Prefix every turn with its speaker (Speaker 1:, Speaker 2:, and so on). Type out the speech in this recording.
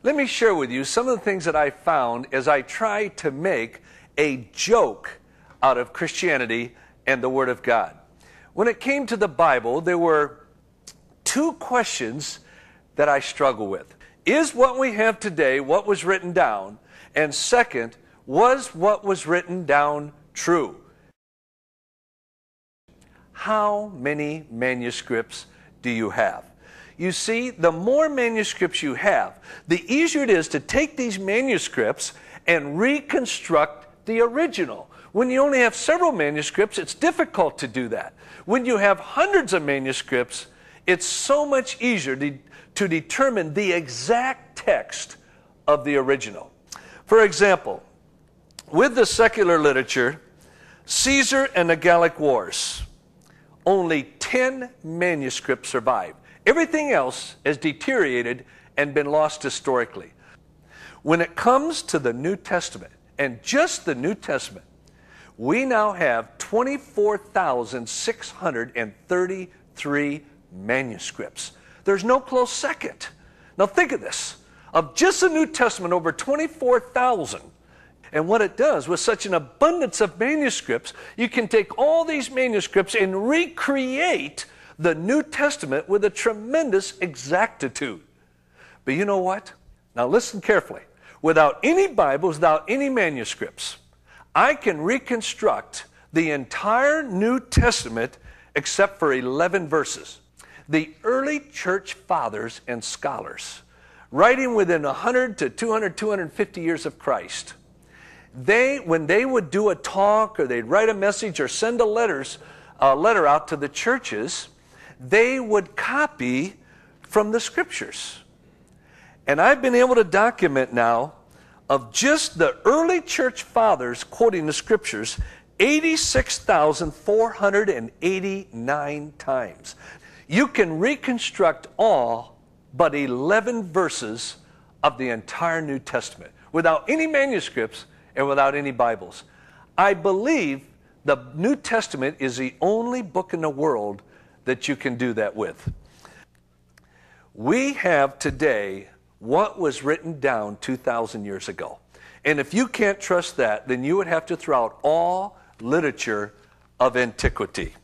Speaker 1: Let me share with you some of the things that I found as I tried to make a joke out of Christianity and the Word of God. When it came to the Bible, there were two questions that I struggle with. Is what we have today what was written down? And second, was what was written down true? How many manuscripts do you have? You see, the more manuscripts you have, the easier it is to take these manuscripts and reconstruct the original. When you only have several manuscripts, it's difficult to do that. When you have hundreds of manuscripts, it's so much easier to determine the exact text of the original. For example, with the secular literature, Caesar and the Gallic Wars, only 10 manuscripts survive. Everything else has deteriorated and been lost historically. When it comes to the New Testament, and just the New Testament, we now have 24,633 manuscripts. There's no close second. Now think of this. Of just the New Testament, over 24,000. And what it does, with such an abundance of manuscripts, you can take all these manuscripts and recreate the New Testament with a tremendous exactitude. But you know what? Now listen carefully. Without any Bibles, without any manuscripts, I can reconstruct the entire New Testament except for 11 verses. The early church fathers and scholars, writing within 100 to 200, 250 years of Christ, when they would do a talk or they'd write a message or send a letter out to the churches, they would copy from the Scriptures. And I've been able to document now of just the early church fathers quoting the Scriptures 86,489 times. You can reconstruct all but 11 verses of the entire New Testament without any manuscripts and without any Bibles. I believe the New Testament is the only book in the world that you can do that with. We have today what was written down 2,000 years ago. And if you can't trust that, then you would have to throw out all literature of antiquity.